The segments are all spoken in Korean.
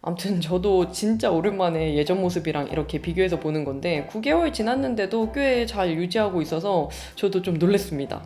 아무튼 저도 진짜 오랜만에 예전 모습이랑 이렇게 비교해서 보는 건데 9개월 지났는데도 꽤 잘 유지하고 있어서 저도 좀 놀랬습니다.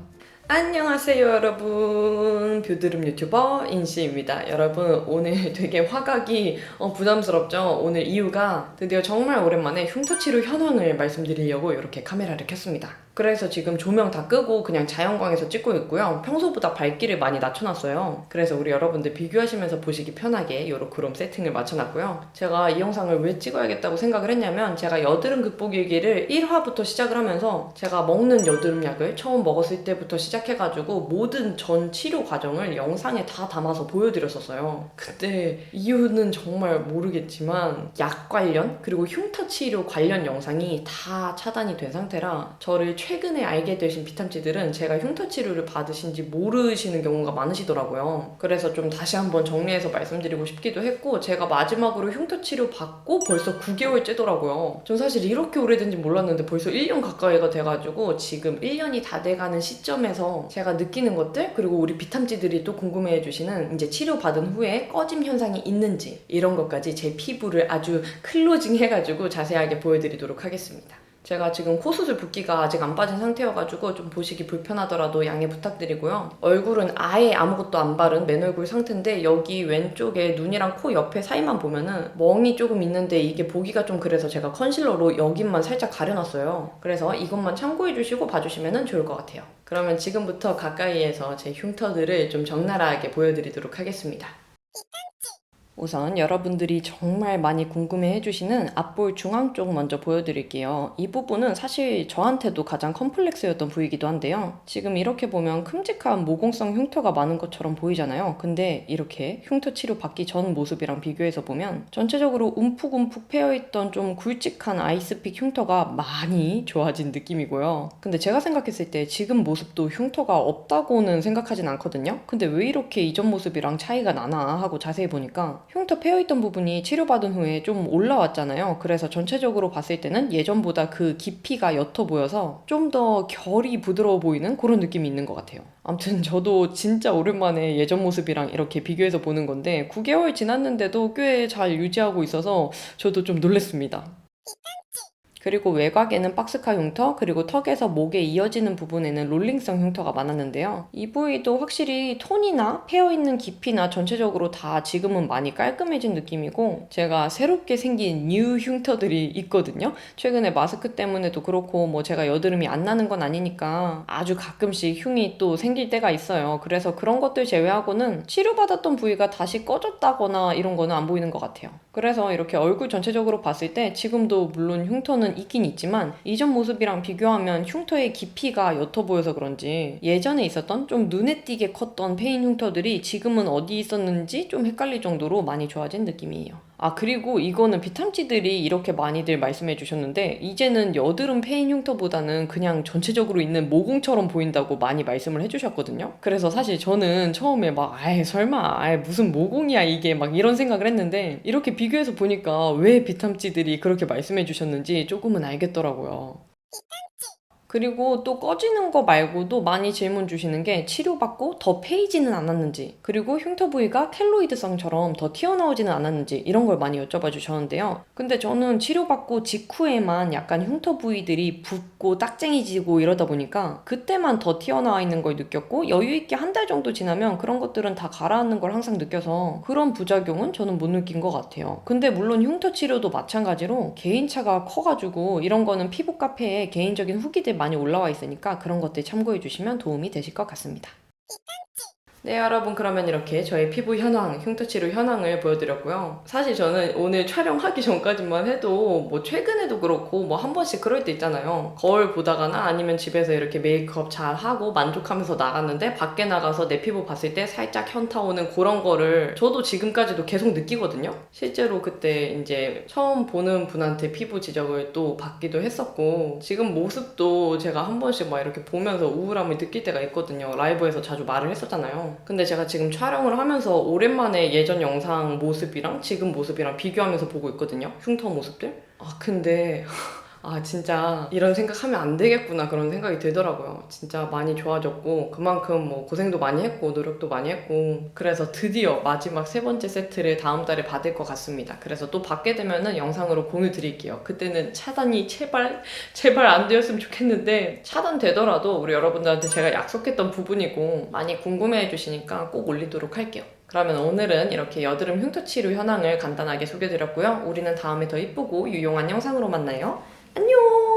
안녕하세요 여러분, 뷰드름 유튜버 인씨입니다. 여러분 오늘 되게 화각이 부담스럽죠? 오늘 이유가 드디어 정말 오랜만에 흉터치료 현황을 말씀드리려고 이렇게 카메라를 켰습니다. 그래서 지금 조명 다 끄고 그냥 자연광에서 찍고 있고요. 평소보다 밝기를 많이 낮춰놨어요. 그래서 우리 여러분들 비교하시면서 보시기 편하게 요렇게 세팅을 맞춰놨고요. 제가 이 영상을 왜 찍어야겠다고 생각을 했냐면, 제가 여드름 극복 일기를 1화부터 시작을 하면서 제가 먹는 여드름 약을 처음 먹었을 때부터 시작해가지고 모든 전 치료 과정을 영상에 다 담아서 보여드렸었어요. 그때 이유는 정말 모르겠지만 약 관련 그리고 흉터 치료 관련 영상이 다 차단이 된 상태라 저를 최근에 알게 되신 비탐지들은 제가 흉터 치료를 받으신지 모르시는 경우가 많으시더라고요. 그래서 좀 다시 한번 정리해서 말씀드리고 싶기도 했고, 제가 마지막으로 흉터 치료 받고 벌써 9개월째더라고요. 전 사실 이렇게 오래된지 몰랐는데 벌써 1년 가까이가 돼가지고 지금 1년이 다 돼가는 시점에서 제가 느끼는 것들, 그리고 우리 비탐지들이 또 궁금해해 주시는 이제 치료 받은 후에 꺼짐 현상이 있는지 이런 것까지 제 피부를 아주 클로징 해가지고 자세하게 보여드리도록 하겠습니다. 제가 지금 코 수술 붓기가 아직 안 빠진 상태여가지고 좀 보시기 불편하더라도 양해 부탁드리고요. 얼굴은 아예 아무것도 안 바른 맨 얼굴 상태인데, 여기 왼쪽에 눈이랑 코 옆에 사이만 보면은 멍이 조금 있는데 이게 보기가 좀 그래서 제가 컨실러로 여기만 살짝 가려놨어요. 그래서 이것만 참고해주시고 봐주시면 좋을 것 같아요. 그러면 지금부터 가까이에서 제 흉터들을 좀 적나라하게 보여드리도록 하겠습니다. 우선 여러분들이 정말 많이 궁금해 해주시는 앞볼 중앙 쪽 먼저 보여드릴게요. 이 부분은 사실 저한테도 가장 컴플렉스였던 부위이기도 한데요. 지금 이렇게 보면 큼직한 모공성 흉터가 많은 것처럼 보이잖아요. 근데 이렇게 흉터 치료 받기 전 모습이랑 비교해서 보면 전체적으로 움푹움푹 패여있던 좀 굵직한 아이스픽 흉터가 많이 좋아진 느낌이고요. 근데 제가 생각했을 때 지금 모습도 흉터가 없다고는 생각하진 않거든요. 근데 왜 이렇게 이전 모습이랑 차이가 나나 하고 자세히 보니까 흉터 패여있던 부분이 치료받은 후에 좀 올라왔잖아요. 그래서 전체적으로 봤을 때는 예전보다 그 깊이가 옅어 보여서 좀 더 결이 부드러워 보이는 그런 느낌이 있는 것 같아요. 아무튼 저도 진짜 오랜만에 예전 모습이랑 이렇게 비교해서 보는 건데 9개월 지났는데도 꽤 잘 유지하고 있어서 저도 좀 놀랬습니다. 그리고 외곽에는 박스카 흉터, 그리고 턱에서 목에 이어지는 부분에는 롤링성 흉터가 많았는데요. 이 부위도 확실히 톤이나 패어있는 깊이나 전체적으로 다 지금은 많이 깔끔해진 느낌이고, 제가 새롭게 생긴 뉴 흉터들이 있거든요. 최근에 마스크 때문에도 그렇고 뭐 제가 여드름이 안 나는 건 아니니까 아주 가끔씩 흉이 또 생길 때가 있어요. 그래서 그런 것들 제외하고는 치료받았던 부위가 다시 꺼졌다거나 이런 거는 안 보이는 것 같아요. 그래서 이렇게 얼굴 전체적으로 봤을 때 지금도 물론 흉터는 있긴 있지만 이전 모습이랑 비교하면 흉터의 깊이가 옅어 보여서 그런지 예전에 있었던 좀 눈에 띄게 컸던 페인 흉터들이 지금은 어디 있었는지 좀 헷갈릴 정도로 많이 좋아진 느낌이에요. 아, 그리고 이거는 비탐지들이 이렇게 많이들 말씀해 주셨는데, 이제는 여드름 페인 흉터보다는 그냥 전체적으로 있는 모공처럼 보인다고 많이 말씀을 해주셨거든요. 그래서 사실 저는 처음에 막 아이 설마 아이 무슨 모공이야 이게 막 이런 생각을 했는데, 이렇게 비교해서 보니까 왜 비탐지들이 그렇게 말씀해 주셨는지 조금은 알겠더라고요. 그리고 또 꺼지는 거 말고도 많이 질문 주시는 게 치료받고 더 패이지는 않았는지, 그리고 흉터 부위가 켈로이드성처럼 더 튀어나오지는 않았는지 이런 걸 많이 여쭤봐 주셨는데요. 근데 저는 치료받고 직후에만 약간 흉터 부위들이 붓고 딱쟁이지고 이러다 보니까 그때만 더 튀어나와 있는 걸 느꼈고, 여유있게 한 달 정도 지나면 그런 것들은 다 가라앉는 걸 항상 느껴서 그런 부작용은 저는 못 느낀 것 같아요. 근데 물론 흉터 치료도 마찬가지로 개인차가 커가지고 이런 거는 피부 카페에 개인적인 후기들 많이 올라와 있으니까 그런 것들 참고해 주시면 도움이 되실 것 같습니다. 네, 여러분, 그러면 이렇게 저의 피부 현황, 흉터치료 현황을 보여드렸고요. 사실 저는 오늘 촬영하기 전까지만 해도 뭐 최근에도 그렇고 뭐 한 번씩 그럴 때 있잖아요. 거울 보다가나 아니면 집에서 이렇게 메이크업 잘 하고 만족하면서 나갔는데 밖에 나가서 내 피부 봤을 때 살짝 현타 오는 그런 거를 저도 지금까지도 계속 느끼거든요. 실제로 그때 이제 처음 보는 분한테 피부 지적을 또 받기도 했었고, 지금 모습도 제가 한 번씩 막 이렇게 보면서 우울함을 느낄 때가 있거든요. 라이브에서 자주 말을 했었잖아요. 근데 제가 지금 촬영을 하면서 오랜만에 예전 영상 모습이랑 지금 모습이랑 비교하면서 보고 있거든요. 흉터 모습들. 아, 근데 아 진짜 이런 생각하면 안 되겠구나 그런 생각이 들더라고요. 진짜 많이 좋아졌고 그만큼 뭐 고생도 많이 했고 노력도 많이 했고 그래서 드디어 마지막 세 번째 세트를 다음 달에 받을 것 같습니다. 그래서 또 받게 되면은 영상으로 공유 드릴게요. 그때는 차단이 제발 안 되었으면 좋겠는데 차단되더라도 우리 여러분들한테 제가 약속했던 부분이고 많이 궁금해해 주시니까 꼭 올리도록 할게요. 그러면 오늘은 이렇게 여드름 흉터치료 현황을 간단하게 소개드렸고요. 우리는 다음에 더 이쁘고 유용한 영상으로 만나요. 안녕!